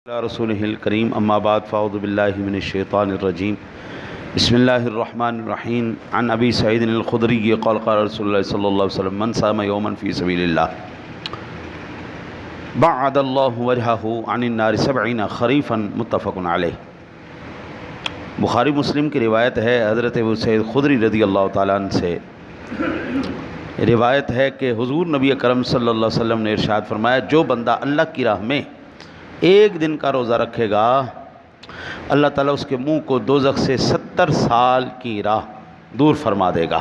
رسولہ الکریم اما بعد فاعوذ باللہ من الشیطان الرجیم بسم اللہ الرحمن الرحیم عن ابی سعید الخدری قال قال رسول اللہ صلی اللہ علیہ وسلم من صام یوما فی سبیل اللہ بعد اللہ وجہہ عن النار 70 خریفا متفق علیہ۔ بخاری مسلم کی روایت ہے، حضرت ابو سعید خدری رضی اللہ تعالیٰ عنہ سے روایت ہے کہ حضور نبی اکرم صلی اللہ علیہ وسلم نے ارشاد فرمایا، جو بندہ اللہ کی راہ میں ایک دن کا روزہ رکھے گا، اللہ تعالیٰ اس کے منہ کو دوزخ سے 70 سال کی راہ دور فرما دے گا۔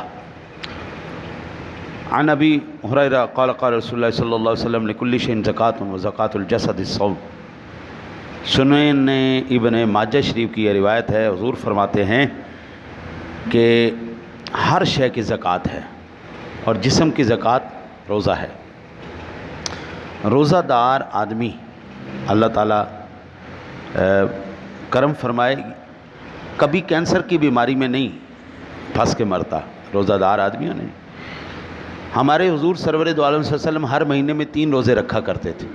عن ابی ہریرہ قال قال رسول اللہ صلی اللہ علیہ وسلم لکل شیء زکوۃ وزکوۃ الجسد الصوم۔ سنن ابن ماجہ شریف کی یہ روایت ہے، حضور فرماتے ہیں کہ ہر شے کی زکوٰۃ ہے اور جسم کی زکوٰۃ روزہ ہے۔ روزہ دار آدمی اللہ تعالیٰ کرم فرمائے، کبھی کینسر کی بیماری میں نہیں پھنس کے مرتا روزہ دار آدمیوں نے۔ ہمارے حضور سرور دو عالم صلی اللہ علیہ وسلم ہر مہینے میں 3 روزے رکھا کرتے تھے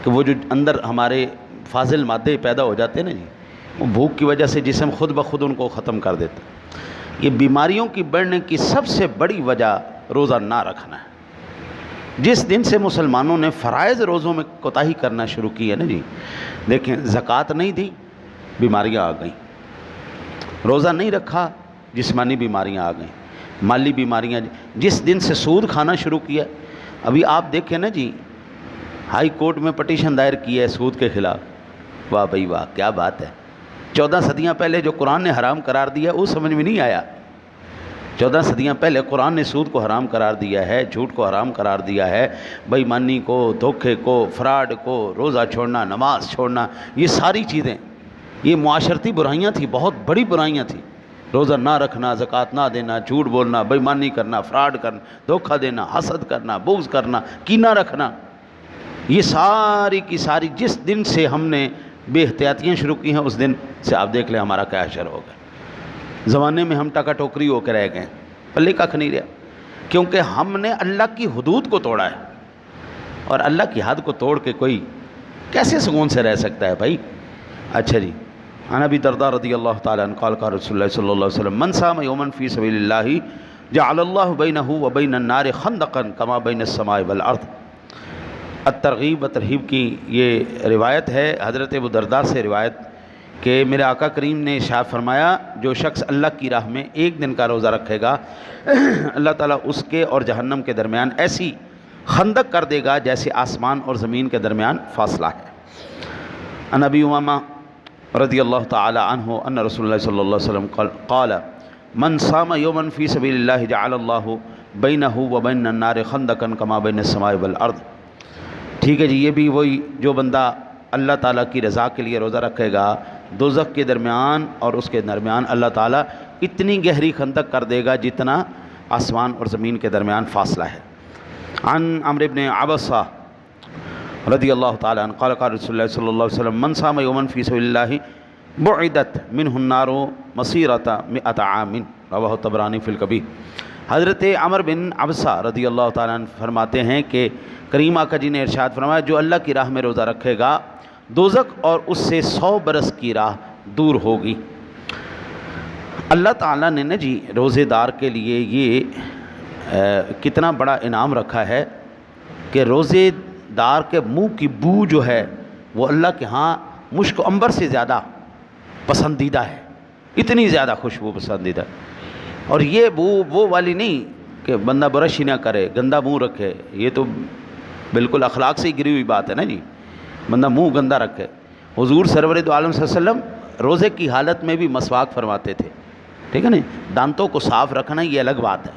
کہ وہ جو اندر ہمارے فاضل مادے پیدا ہو جاتے ہیں نا جی، وہ بھوک کی وجہ سے جسم خود بخود ان کو ختم کر دیتا۔ یہ بیماریوں کی بڑھنے کی سب سے بڑی وجہ روزہ نہ رکھنا ہے۔ جس دن سے مسلمانوں نے فرائض روزوں میں کوتاہی کرنا شروع کی ہے نا جی، دیکھیں زکوٰۃ نہیں دی، بیماریاں آ گئیں۔ روزہ نہیں رکھا، جسمانی بیماریاں آ گئیں، مالی بیماریاں۔ جس دن سے سود کھانا شروع کیا، ابھی آپ دیکھیں نا جی، ہائی کورٹ میں پٹیشن دائر کی ہے سود کے خلاف۔ واہ بھائی واہ، کیا بات ہے! 14 صدیاں پہلے جو قرآن نے حرام قرار دیا وہ سمجھ میں نہیں آیا۔ 14 صدیاں پہلے قرآن نے سود کو حرام قرار دیا ہے، جھوٹ کو حرام قرار دیا ہے، بے ایمانی کو، دھوکے کو، فراڈ کو، روزہ چھوڑنا، نماز چھوڑنا، یہ ساری چیزیں یہ معاشرتی برائیاں تھیں، بہت بڑی برائیاں تھیں۔ روزہ نہ رکھنا، زکوٰۃ نہ دینا، جھوٹ بولنا، بے ایمانی کرنا، فراڈ کرنا، دھوکہ دینا، حسد کرنا، بغض کرنا، کینہ رکھنا، یہ ساری کی ساری جس دن سے ہم نے بے احتیاطیاں شروع کی ہیں اس دن سے آپ دیکھ لیں ہمارا کیا حشر ہوگا۔ زمانے میں ہم ٹکا ٹوکری ہو کے رہ گئے، پلے ککھ نہیں رہا، کیونکہ ہم نے اللہ کی حدود کو توڑا ہے، اور اللہ کی حد کو توڑ کے کوئی کیسے سکون سے رہ سکتا ہے بھائی؟ اچھا جی، عن ابی درداء رضی اللہ تعالیٰ عنہ قال قال رسول اللہ صلی اللہ علیہ وسلم من صام یوما فی سبیل اللہ جعل اللہ بینہ وبین النار خندقا کما بین السماء والارض۔ الترغیب و ترہیب کی یہ روایت ہے، حضرت ابو درداء سے روایت کہ میرے آقا کریم نے ارشاد فرمایا، جو شخص اللہ کی راہ میں ایک دن کا روزہ رکھے گا، اللہ تعالیٰ اس کے اور جہنم کے درمیان ایسی خندق کر دے گا جیسے آسمان اور زمین کے درمیان فاصلہ ہے۔ عن ابی امامہ رضی اللہ تعالی عنہ ان رسول اللہ صلی اللہ علیہ وسلم قال من صام یوما فی سبیل اللہ جعل اللہ بینہ وبین النار خندقا کما بین السماء والارض۔ ٹھیک ہے جی، یہ بھی وہی، جو بندہ اللہ تعالیٰ کی رضا کے لیے روزہ رکھے گا، دوزخ کے درمیان اور اس کے درمیان اللہ تعالیٰ اتنی گہری خندق کر دے گا جتنا آسمان اور زمین کے درمیان فاصلہ ہے۔ عن عمرو بن عبسہ رضی اللہ تعالیٰ عنہ قال قال رسول اللہ صلی اللہ علیہ وسلم من صام یوما فی سبیل اللہ بعدت منہ النار مسیرۃ 100 عام، رواہ طبرانی فی الکبیر۔ حضرت عمرو بن عبسہ رضی اللہ تعالیٰ عنہ فرماتے ہیں کہ کریم آقا جی نے ارشاد فرمایا، جو اللہ کی راہ میں روزہ رکھے گا، دوزخ اور اس سے 100 برس کی راہ دور ہوگی۔ اللہ تعالیٰ نے نا جی روزے دار کے لیے یہ کتنا بڑا انعام رکھا ہے کہ روزے دار کے منہ کی بو جو ہے وہ اللہ کے ہاں مشک و عنبر سے زیادہ پسندیدہ ہے، اتنی زیادہ خوشبو پسندیدہ۔ اور یہ بو وہ والی نہیں کہ بندہ برش ہی نہ کرے، گندہ منہ رکھے، یہ تو بالکل اخلاق سے ہی گری ہوئی بات ہے نا جی، بندہ منہ گندہ رکھے۔ حضور سرور دو عالم صلی اللہ علیہ وسلم روزے کی حالت میں بھی مسواک فرماتے تھے، ٹھیک ہے نا؟ دانتوں کو صاف رکھنا یہ الگ بات ہے،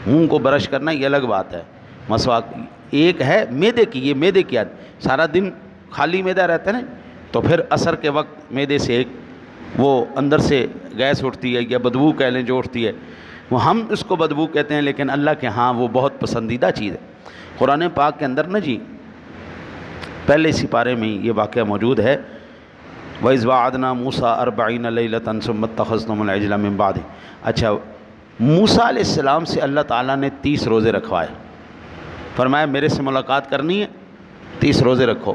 منہ کو برش کرنا یہ الگ بات ہے۔ مسواک ایک ہے معدے کی، یہ معدے کی عادت، سارا دن خالی معدہ رہتا ہے نا، تو پھر عصر کے وقت معدے سے ایک وہ اندر سے گیس اٹھتی ہے یا بدبو کہہ لیں جو اٹھتی ہے، وہ ہم اس کو بدبو کہتے ہیں، لیکن اللہ کے ہاں وہ بہت پسندیدہ چیز ہے۔ قرآن پاک کے اندر نا جی پہلے سپارے میں یہ واقعہ موجود ہے، وَإِذْ وَعَدْنَا مُوسَىٰ 40 لَيْلَةً ثُمَّ اتَّخَذْتُمُ الْعِجْلَ مِن بَعْدِهِ۔ اچھا، موسیٰ علیہ السلام سے اللہ تعالیٰ نے 30 روزے رکھوائے، فرمایا میرے سے ملاقات کرنی ہے 30 روزے رکھو۔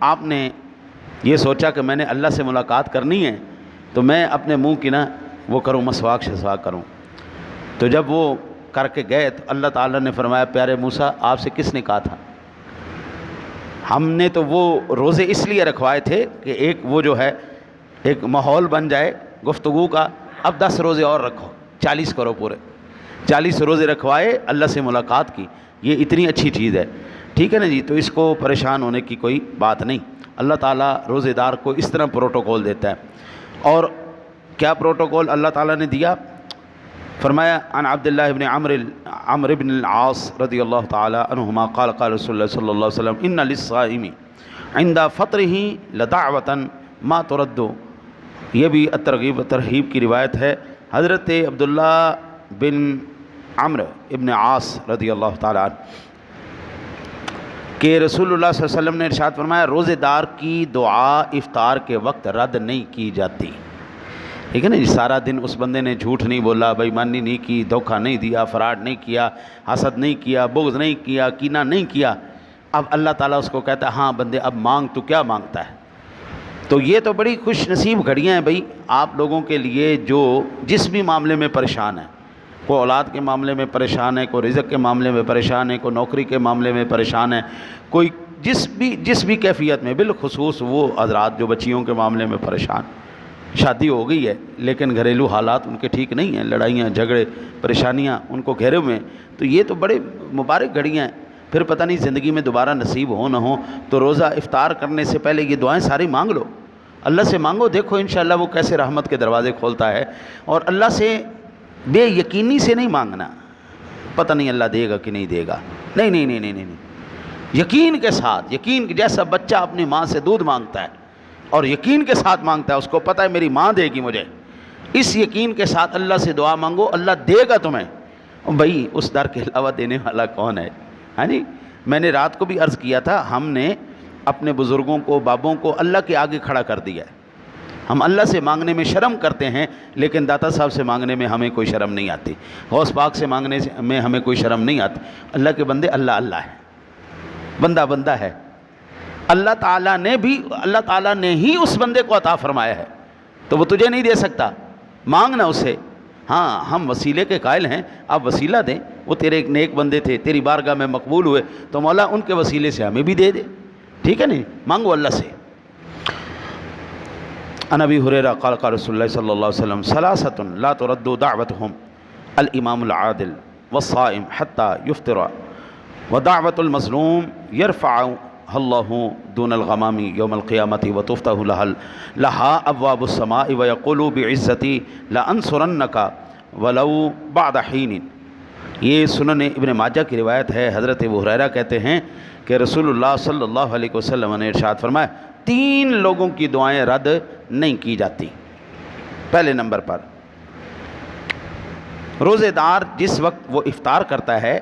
آپ نے یہ سوچا کہ میں نے اللہ سے ملاقات کرنی ہے تو میں اپنے منہ کی نا وہ کروں، مسواک شسواک کروں. تو جب وہ کر کے گئے تو اللہ تعالیٰ نے فرمایا پیارے موسیٰ آپ سے کس نے کہا تھا؟ ہم نے تو وہ روزے اس لیے رکھوائے تھے کہ ایک وہ جو ہے ایک ماحول بن جائے گفتگو کا. اب 10 روزے اور رکھو، 40 کرو پورے. 40 روزے رکھوائے، اللہ سے ملاقات کی. یہ اتنی اچھی چیز ہے، ٹھیک ہے نا جی. تو اس کو پریشان ہونے کی کوئی بات نہیں. اللہ تعالیٰ روزے دار کو اس طرح پروٹوکول دیتا ہے. اور کیا پروٹوکول اللہ تعالیٰ نے دیا؟ فرمایا عن عبداللہ ابن عمرو بن العاص رضی اللہ تعالی عنہما قال قال رسول اللہ صلی اللہ علیہ وسلم ان للصائم عند فطرہ لدعوۃ ما ترد. یہ بھی الترغیب و ترہیب کی روایت ہے. حضرت عبداللہ بن عمرو ابن عاص رضی اللہ تعالی عنہ کہ رسول اللہ صلی اللہ علیہ وسلم نے ارشاد فرمایا روزے دار کی دعا افطار کے وقت رد نہیں کی جاتی. ٹھیک ہے نا جی. سارا دن اس بندے نے جھوٹ نہیں بولا، بے ایمانی نہیں کی، دھوکہ نہیں دیا، فراڈ نہیں کیا، حسد نہیں کیا، بغض نہیں کیا، کینہ نہیں کیا. اب اللہ تعالیٰ اس کو کہتا ہے ہاں بندے اب مانگ، تو کیا مانگتا ہے؟ تو یہ تو بڑی خوش نصیب گھڑیاں ہیں بھائی آپ لوگوں کے لیے جو جس بھی معاملے میں پریشان ہے. کوئی اولاد کے معاملے میں پریشان ہے، کوئی رزق کے معاملے میں پریشان ہے، کوئی نوکری کے معاملے میں پریشان ہے، کوئی جس بھی کیفیت میں، بالخصوص وہ حضرات جو بچیوں کے معاملے میں پریشان. شادی ہو گئی ہے لیکن گھریلو حالات ان کے ٹھیک نہیں ہیں، لڑائیاں جھگڑے پریشانیاں ان کو گھیرے ہوئے ہیں. تو یہ تو بڑے مبارک گھڑیاں ہیں. پھر پتہ نہیں زندگی میں دوبارہ نصیب ہو نہ ہو تو روزہ افطار کرنے سے پہلے یہ دعائیں ساری مانگ لو، اللہ سے مانگو. دیکھو انشاءاللہ وہ کیسے رحمت کے دروازے کھولتا ہے. اور اللہ سے بے یقینی سے نہیں مانگنا، پتہ نہیں اللہ دے گا کہ نہیں دے گا. نہیں نہیں نہیں نہیں نہیں، یقین کے ساتھ، یقین جیسا بچہ اپنی ماں سے دودھ مانگتا ہے اور یقین کے ساتھ مانگتا ہے، اس کو پتہ ہے میری ماں دے گی مجھے، اس یقین کے ساتھ اللہ سے دعا مانگو، اللہ دے گا تمہیں. بھائی اس در کے علاوہ دینے والا کون ہے؟ ہاں جی. میں نے رات کو بھی عرض کیا تھا ہم نے اپنے بزرگوں کو، بابوں کو اللہ کے آگے کھڑا کر دیا ہے. ہم اللہ سے مانگنے میں شرم کرتے ہیں لیکن داتا صاحب سے مانگنے میں ہمیں کوئی شرم نہیں آتی، غوث پاک سے مانگنے میں ہمیں کوئی شرم نہیں آتی. اللہ کے بندے اللہ اللہ ہے، بندہ بندہ ہے. اللہ تعالیٰ نے ہی اس بندے کو عطا فرمایا ہے تو وہ تجھے نہیں دے سکتا، مانگنا اسے. ہاں ہم وسیلے کے قائل ہیں، آپ وسیلہ دیں. وہ تیرے ایک نیک بندے تھے، تیری بارگاہ میں مقبول ہوئے تو مولا ان کے وسیلے سے ہمیں بھی دے دے. ٹھیک ہے نہیں، مانگو اللہ سے. عن ابی ہریرہ قال قال رسول اللہ صلی اللہ علیہ وسلم ثلاثۃ لا ترد دعوتهم الامام العادل والصائم حتى يفطر ودعوة المظلوم يرفعها الله دون الغمام يوم القيامة وتفتح لها ابواب السماء ويقول بعزتي لانصرنك ولو بعد حين. یہ سنن ابن ماجہ کی روایت ہے. حضرت ابو ہریرہ کہتے ہیں کہ رسول اللہ صلی اللہ علیہ وسلم نے ارشاد فرمایا 3 لوگوں کی دعائیں رد نہیں کی جاتی. پہلے نمبر پر روزے دار جس وقت وہ افطار کرتا ہے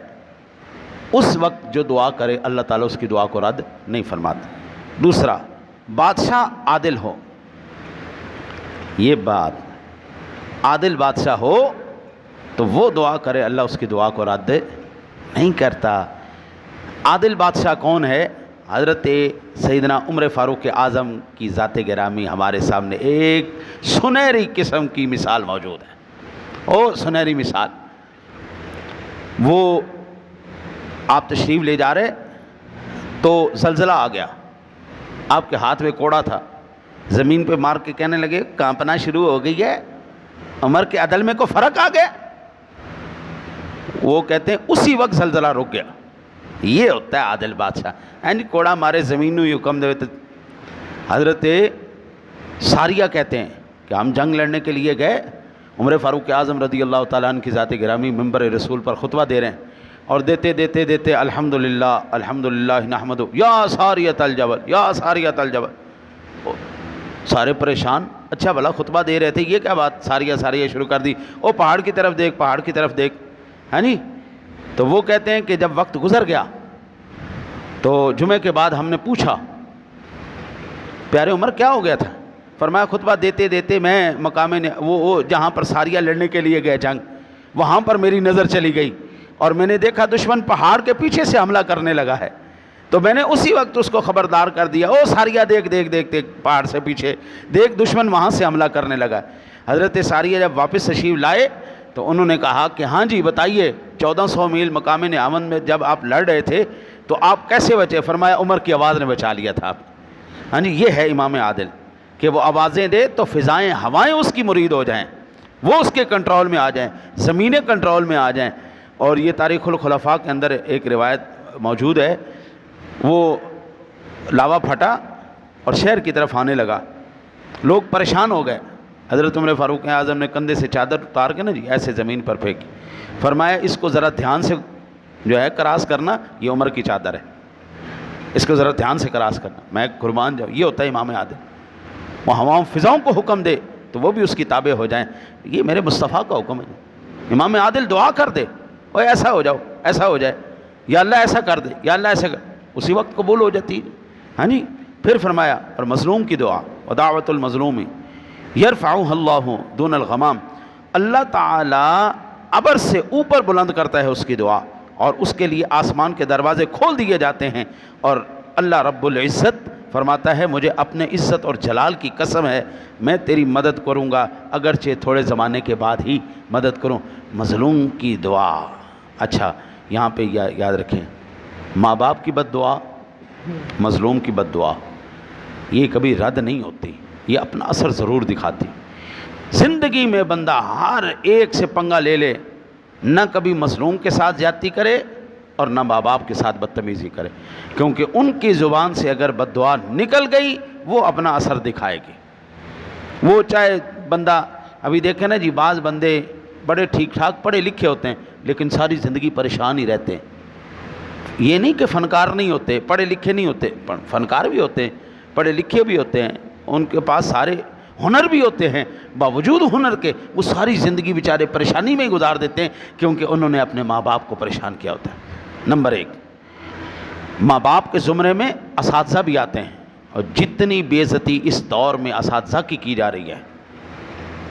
اس وقت جو دعا کرے اللہ تعالیٰ اس کی دعا کو رد نہیں فرماتا. دوسرا، بادشاہ عادل ہو. یہ بات عادل بادشاہ ہو تو وہ دعا کرے اللہ اس کی دعا کو رد نہیں کرتا. عادل بادشاہ کون ہے؟ حضرت سیدنا عمر فاروق اعظم کی ذات گرامی ہمارے سامنے ایک سنہری قسم کی مثال موجود ہے. او سنہری مثال. وہ آپ تشریف لے جا رہے تو زلزلہ آ گیا، آپ کے ہاتھ میں کوڑا تھا، زمین پہ مار کے کہنے لگے کانپنا شروع ہو گئی ہے، عمر کے عدل میں کو فرق آ گیا. وہ کہتے ہیں اسی وقت زلزلہ رک گیا. یہ ہوتا ہے عادل بادشاہ. اینڈ کوڑا مارے زمین نو حکم دے. حضرت ساریہ کہتے ہیں کہ ہم جنگ لڑنے کے لیے گئے، عمر فاروق اعظم رضی اللہ تعالیٰ عنہ کی ذات گرامی منبر رسول پر خطبہ دے رہے ہیں اور دیتے الحمدللہ الحمدللہ نحمدہ یا ساریۃ الجبل یا ساریۃ الجبل. سارے پریشان، اچھا بھلا خطبہ دے رہے تھے، یہ کیا بات ساریہ شروع کر دی. او پہاڑ کی طرف دیکھ، پہاڑ کی طرف دیکھ. ہے نہیں. تو وہ کہتے ہیں کہ جب وقت گزر گیا تو جمعے کے بعد ہم نے پوچھا پیارے عمر کیا ہو گیا تھا؟ فرمایا خطبہ دیتے میں مقام وہ جہاں پر ساریہ لڑنے کے لیے گئے جنگ، وہاں پر میری نظر چلی گئی اور میں نے دیکھا دشمن پہاڑ کے پیچھے سے حملہ کرنے لگا ہے. تو میں نے اسی وقت اس کو خبردار کر دیا، او ساریہ دیکھ دیکھ دیکھ دیکھ پہاڑ سے پیچھے دیکھ، دشمن وہاں سے حملہ کرنے لگا۔ حضرت ساریہ جب واپس تشریف لائے تو انہوں نے کہا کہ ہاں جی بتائیے 1400 میل مقام نعمت میں جب آپ لڑ رہے تھے تو آپ کیسے بچے؟ فرمایا عمر کی آواز نے بچا لیا تھا آپ۔ ہاں جی، یہ ہے امام عادل کہ وہ آوازیں دے تو فضائیں ہوائیں اس کی مرید ہو جائیں، وہ اس کے کنٹرول میں آ جائیں، زمینیں کنٹرول میں آ جائیں۔ اور یہ تاریخ الخلفاء کے اندر ایک روایت موجود ہے، وہ لاوا پھٹا اور شہر کی طرف آنے لگا، لوگ پریشان ہو گئے۔ حضرت عمر فاروق اعظم نے کندھے سے چادر اتار کے نا جی ایسے زمین پر پھینکی، فرمایا اس کو ذرا دھیان سے جو ہے کراس کرنا، یہ عمر کی چادر ہے، اس کو ذرا دھیان سے کراس کرنا، میں قربان جاؤں۔ یہ ہوتا ہے امام عادل، وہ ہواؤں فضاؤں کو حکم دے تو وہ بھی اس کی تابع ہو جائیں، یہ میرے مصطفیٰ کا حکم ہے۔ امام عادل دعا کر دے، اوے ایسا ہو جاؤ، ایسا ہو جائے، یا اللہ ایسا کر دے، یا اللہ ایسا کر، اسی وقت قبول ہو جاتی ہے۔ ہاں جی، پھر فرمایا اور مظلوم کی دعا، ودعوت المظلوم یرفعها اللہ دون الغمام، اللہ تعالیٰ ابر سے اوپر بلند کرتا ہے اس کی دعا، اور اس کے لیے آسمان کے دروازے کھول دیے جاتے ہیں، اور اللہ رب العزت فرماتا ہے مجھے اپنے عزت اور جلال کی قسم ہے میں تیری مدد کروں گا، اگرچہ تھوڑے زمانے کے بعد ہی مدد کروں۔ مظلوم کی دعا، اچھا یہاں پہ یاد رکھیں، ماں باپ کی بد دعا، مظلوم کی بد دعا یہ کبھی رد نہیں ہوتی، یہ اپنا اثر ضرور دکھاتی۔ زندگی میں بندہ ہر ایک سے پنگا لے لے، نہ کبھی مظلوم کے ساتھ زیادتی کرے اور نہ ماں باپ کے ساتھ بدتمیزی کرے، کیونکہ ان کی زبان سے اگر بد دعا نکل گئی وہ اپنا اثر دکھائے گی۔ وہ چاہے بندہ ابھی دیکھیں نا جی، بعض بندے بڑے ٹھیک ٹھاک پڑھے لکھے ہوتے ہیں لیکن ساری زندگی پریشان ہی رہتے ہیں۔ یہ نہیں کہ فنکار نہیں ہوتے، پڑھے لکھے نہیں ہوتے، فنکار بھی ہوتے ہیں، پڑھے لکھے بھی ہوتے ہیں، ان کے پاس سارے ہنر بھی ہوتے ہیں، باوجود ہنر کے وہ ساری زندگی بیچارے پریشانی میں گزار دیتے ہیں کیونکہ انہوں نے اپنے ماں باپ کو پریشان کیا ہوتا ہے۔ نمبر ایک، ماں باپ کے زمرے میں اساتذہ بھی آتے ہیں، اور جتنی بے عزتی اس دور میں اساتذہ کی جا رہی ہے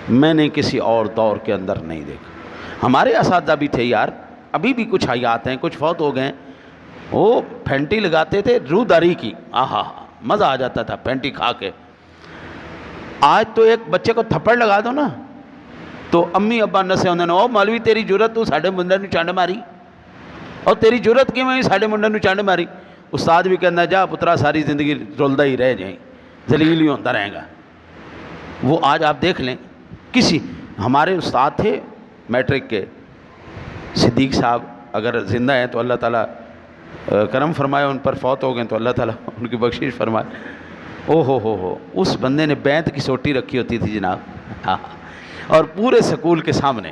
میں نے کسی اور دور کے اندر نہیں دیکھا۔ ہمارے اساتذہ بھی تھے یار، ابھی بھی کچھ حیات ہیں، کچھ فوت ہو گئے، وہ پھینٹی لگاتے تھے روح داری کی، آہا مزہ آ جاتا تھا پھینٹی کھا کے۔ آج تو ایک بچے کو تھپڑ لگا دو نا تو امی ابا نسے ہوندے نے، او مولوی تیری جرت تو ساڈے منڈے نوں چنڈ ماری، اور تیری جرت کیویں ساڈے منڈے نوں چنڈ ماری۔ استاد بھی کہنا جا پترا ساری زندگی رلدا ہی رہ جائیں، ذلیل ہی ہوتا رہے گا۔ وہ آج آپ دیکھ لیں، کسی ہمارے استاد تھے میٹرک کے، صدیق صاحب اگر زندہ ہیں تو اللہ تعالیٰ کرم فرمائے، ان پر فوت ہو گئے تو اللہ تعالیٰ ان کی بخشش فرمائے۔ او ہو اس بندے نے بیت کی سوٹی رکھی ہوتی تھی جناب، اور پورے سکول کے سامنے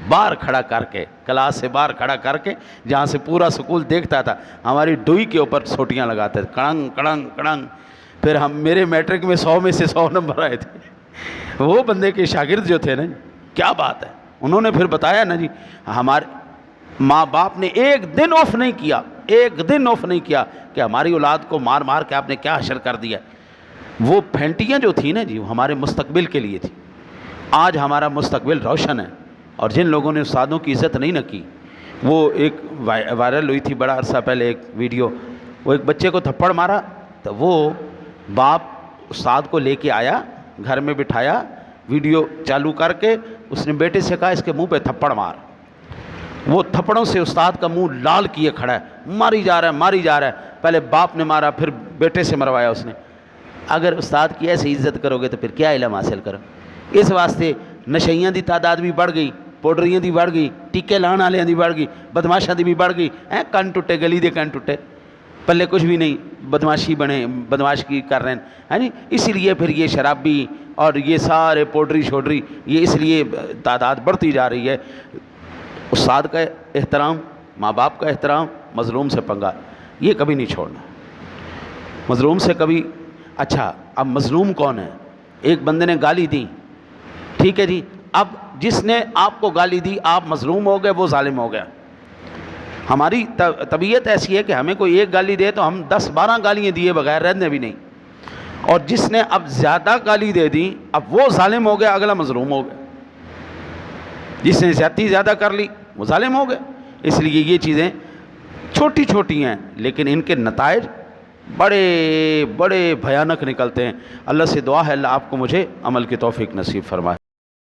باہر کھڑا کر کے، کلاس سے باہر کھڑا کر کے، جہاں سے پورا سکول دیکھتا تھا، ہماری ڈوئی کے اوپر سوٹیاں لگاتے تھے، کڑنگ کڑنگ کڑنگ۔ پھر میرے میٹرک میں 100 میں سے 100 نمبر آئے تھے۔ وہ بندے کے شاگرد جو تھے نا، کیا بات ہے، انہوں نے پھر بتایا نا جی، ہمارے ماں باپ نے ایک دن آف نہیں کیا، ایک دن آف نہیں کیا کہ ہماری اولاد کو مار مار کے آپ نے کیا حشر کر دیا۔ وہ پھینٹیاں جو تھیں نا جی، وہ ہمارے مستقبل کے لیے تھی۔ آج ہمارا مستقبل روشن ہے، اور جن لوگوں نے استادوں کی عزت نہیں نہ کی، وہ ایک وائرل ہوئی تھی بڑا عرصہ پہلے ایک ویڈیو، وہ ایک بچے کو تھپڑ مارا تو وہ باپ استاد کو لے کے آیا، گھر میں بٹھایا، ویڈیو چالو کر کے اس نے بیٹے سے کہا اس کے منہ پہ تھپڑ مار۔ وہ تھپڑوں سے استاد کا منہ لال کیے کھڑا ہے، ماری جا رہا ہے ماری جا رہا ہے، پہلے باپ نے مارا پھر بیٹے سے مروایا اس نے۔ اگر استاد کی ایسی عزت کرو گے تو پھر کیا علم حاصل کرو؟ اس واسطے نشیاں دی تعداد بھی بڑھ گئی، پوڈریاں دی بڑھ گئی، ٹیکے لان والے دی بڑھ گئی، بدماشاں دی بھی بڑھ گئی، کن ٹوٹے گلی دے کن ٹوٹے، پلے کچھ بھی نہیں، بدماشی بنے، بدماشی کر رہے ہیں، ہے نا۔ اسی لیے پھر یہ شرابی اور یہ سارے پوڈری شوڈری، یہ اس لیے تعداد بڑھتی جا رہی ہے۔ استاد کا احترام، ماں باپ کا احترام، مظلوم سے پنگا یہ کبھی نہیں چھوڑنا، مظلوم سے کبھی۔ اچھا اب مظلوم کون ہے؟ ایک بندے نے گالی دی، ٹھیک ہے جی، اب جس نے آپ کو گالی دی آپ مظلوم ہو گئے، وہ ظالم ہو گیا۔ ہماری طبیعت ایسی ہے کہ ہمیں کوئی ایک گالی دے تو ہم 10-12 گالیاں دیے بغیر رہنے بھی نہیں، اور جس نے اب زیادہ گالی دے دی اب وہ ظالم ہو گیا، اگلا مظلوم ہو گیا۔ جس نے زیادتی زیادہ کر لی وہ ظالم ہو گئے۔ اس لیے یہ چیزیں چھوٹی چھوٹی ہیں لیکن ان کے نتائج بڑے بڑے بھیانک نکلتے ہیں. اللہ سے دعا ہے اللہ آپ کو مجھے عمل کی توفیق نصیب فرمائے.